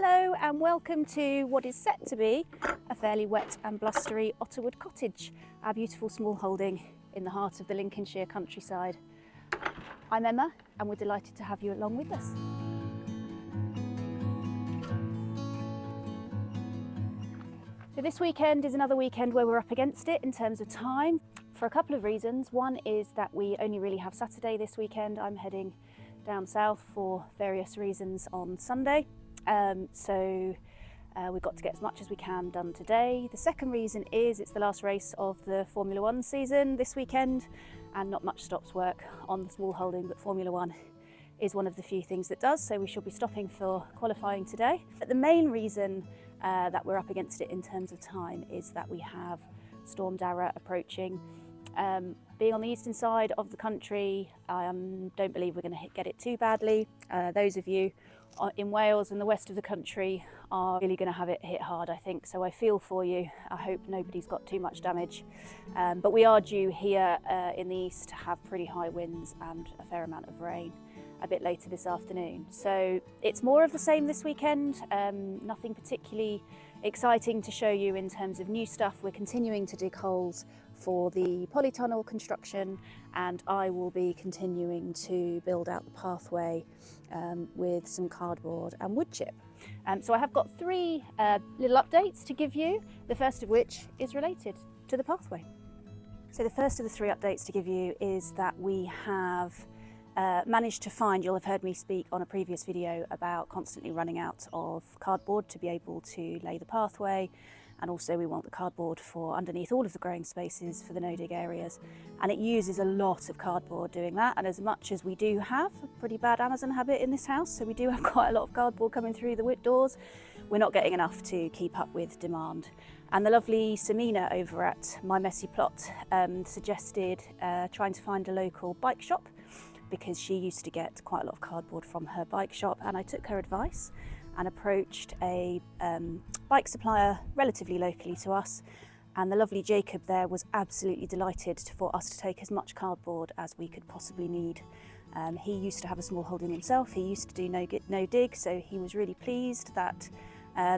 Hello and welcome to what is set to be a fairly wet and blustery Otterwood Cottage, our beautiful small holding in the heart of the Lincolnshire countryside. I'm Emma and we're delighted to have you along with us. So this weekend is another weekend where we're up against it in terms of time for a couple of reasons. One is that we only really have Saturday this weekend. I'm heading down south for various reasons on Sunday. We've got to get as much as we can done today. The second reason is it's the last race of the Formula One season this weekend and not much stops work on the small holding, but Formula One is one of the few things that does, so we shall be stopping for qualifying today. But the main reason that we're up against it in terms of time is that we have Storm Dara approaching. Being on the eastern side of the country, I don't believe we're going to get it too badly. Those of you in Wales and the west of the country are really going to have it hit hard, I think, so I feel for you. I hope nobody's got too much damage, but we are due here in the east to have pretty high winds and a fair amount of rain a bit later this afternoon. So it's more of the same this weekend, nothing particularly exciting to show you in terms of new stuff. We're continuing to dig holes for the polytunnel construction, and I will be continuing to build out the pathway with some cardboard and wood chip. So I have got three little updates to give you, the first of which is related to the pathway. So the first of the three updates to give you is that we have managed to find, you'll have heard me speak on a previous video about constantly running out of cardboard to be able to lay the pathway, and also we want the cardboard for underneath all of the growing spaces for the no-dig areas, and it uses a lot of cardboard doing that. And as much as we do have a pretty bad Amazon habit in this house, so we do have quite a lot of cardboard coming through the doors, we're not getting enough to keep up with demand. And the lovely Sameena over at My Messy Plot suggested trying to find a local bike shop, because she used to get quite a lot of cardboard from her bike shop, and I took her advice and approached a bike supplier relatively locally to us, and the lovely Jacob there was absolutely delighted for us to take as much cardboard as we could possibly need. He used to have a small holding himself, he used to do no dig, so he was really pleased that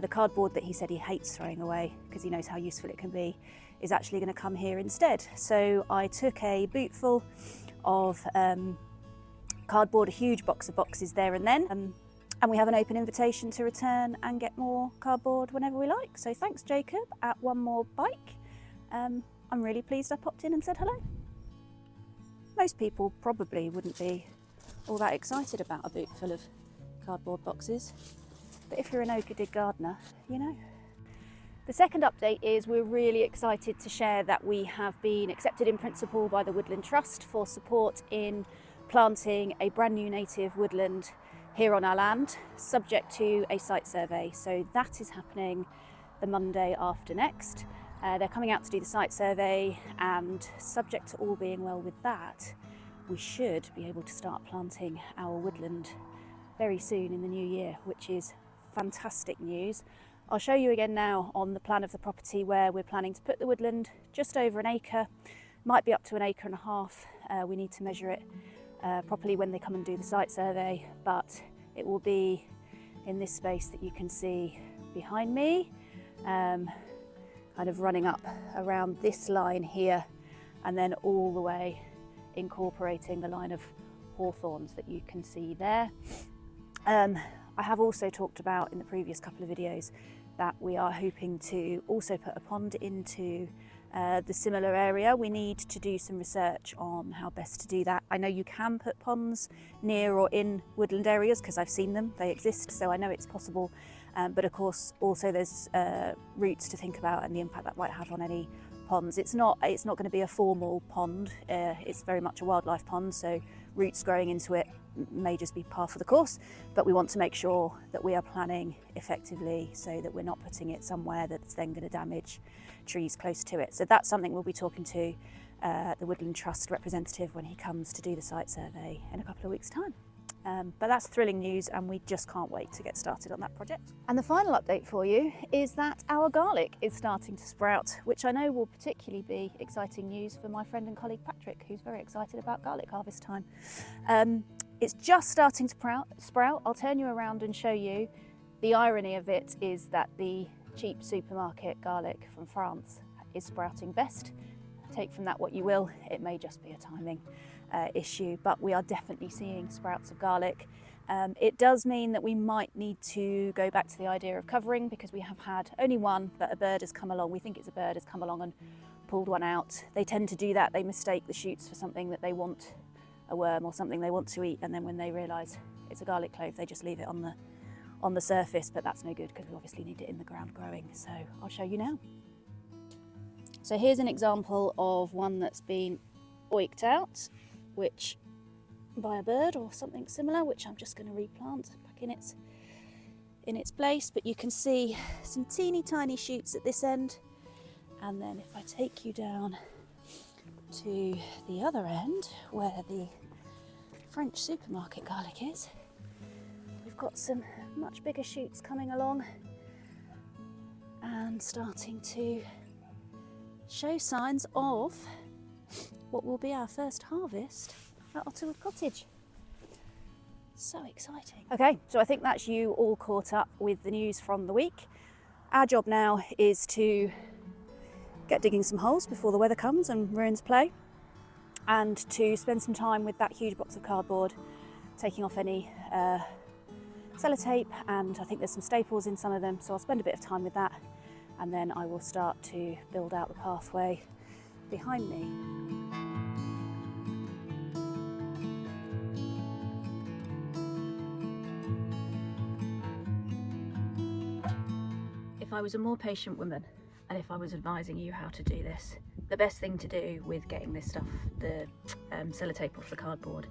the cardboard that he said he hates throwing away because he knows how useful it can be is actually going to come here instead. So I took a bootful of cardboard, a huge box of boxes there and then, and we have an open invitation to return and get more cardboard whenever we like. So thanks Jacob at One More Bike. I'm really pleased I popped in and said hello. Most people probably wouldn't be all that excited about a boot full of cardboard boxes, but if you're an no-dig gardener, you know. The second update is we're really excited to share that we have been accepted in principle by the Woodland Trust for support in planting a brand new native woodland here on our land, subject to a site survey. So that is happening the Monday after next. They're coming out to do the site survey, and subject to all being well with that, we should be able to start planting our woodland very soon in the new year, which is fantastic news. I'll show you again now on the plan of the property where we're planning to put the woodland, just over an acre, might be up to an acre and a half. We need to measure it properly when they come and do the site survey, but it will be in this space that you can see behind me, kind of running up around this line here, and then all the way incorporating the line of hawthorns that you can see there. I have also talked about in the previous couple of videos that we are hoping to also put a pond into the similar area. We need to do some research on how best to do that. I know you can put ponds near or in woodland areas because I've seen them, they exist, so I know it's possible, but of course also there's roots to think about and the impact that might have on any ponds. It's not going to be a formal pond, it's very much a wildlife pond, so roots growing into it may just be par for the course, but we want to make sure that we are planning effectively so that we're not putting it somewhere that's then going to damage trees close to it. So that's something we'll be talking to the Woodland Trust representative when he comes to do the site survey in a couple of weeks' time. But that's thrilling news, and we just can't wait to get started on that project. And the final update for you is that our garlic is starting to sprout, which I know will particularly be exciting news for my friend and colleague Patrick, who's very excited about garlic harvest time. It's just starting to sprout. I'll turn you around and show you. The irony of it is that the cheap supermarket garlic from France is sprouting best. Take from that what you will, it may just be a timing issue, but we are definitely seeing sprouts of garlic. It does mean that we might need to go back to the idea of covering, because we have had only one, but a bird has come along. We think it's a bird has come along and pulled one out. They tend to do that. They mistake the shoots for something that they want, a worm or something they want to eat, and then when they realise it's a garlic clove, they just leave it on the surface, but that's no good because we obviously need it in the ground growing. So I'll show you now. So here's an example of one that's been oiked out, which by a bird or something similar, which I'm just going to replant back in its place. But you can see some teeny tiny shoots at this end, and then if I take you down to the other end where the French supermarket garlic is, we've got some much bigger shoots coming along and starting to show signs of what will be our first harvest at Otterwood Cottage. So exciting. Okay, so I think that's you all caught up with the news from the week. Our job now is to get digging some holes before the weather comes and ruins play, and to spend some time with that huge box of cardboard, taking off any sellotape, and I think there's some staples in some of them, so I'll spend a bit of time with that, and then I will start to build out the pathway behind me. If I was a more patient woman, and if I was advising you how to do this, the best thing to do with getting this stuff, the sellotape off the cardboard,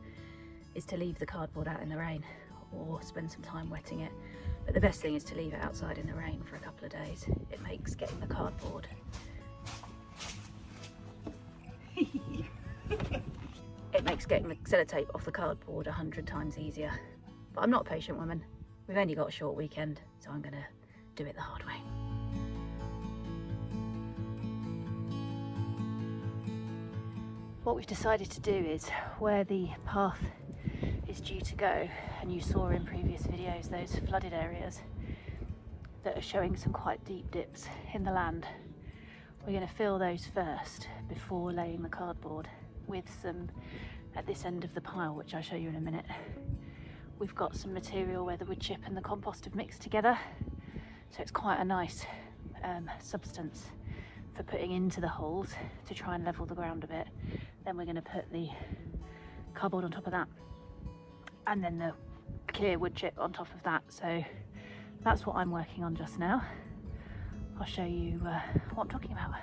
is to leave the cardboard out in the rain or spend some time wetting it. But the best thing is to leave it outside in the rain for a couple of days. It makes getting the cardboard it makes getting the sellotape off the cardboard 100 times easier. But I'm not a patient woman. We've only got a short weekend, so I'm gonna do it the hard way. What we've decided to do is, where the path is due to go, and you saw in previous videos those flooded areas that are showing some quite deep dips in the land, we're going to fill those first before laying the cardboard with some, at this end of the pile, which I'll show you in a minute, we've got some material where the wood chip and the compost have mixed together, so it's quite a nice substance for putting into the holes to try and level the ground a bit. Then we're going to put the cardboard on top of that, and then the clear wood chip on top of that. So that's what I'm working on just now. I'll show you what I'm talking about.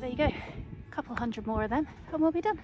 There you go, a couple hundred more of them and we'll be done.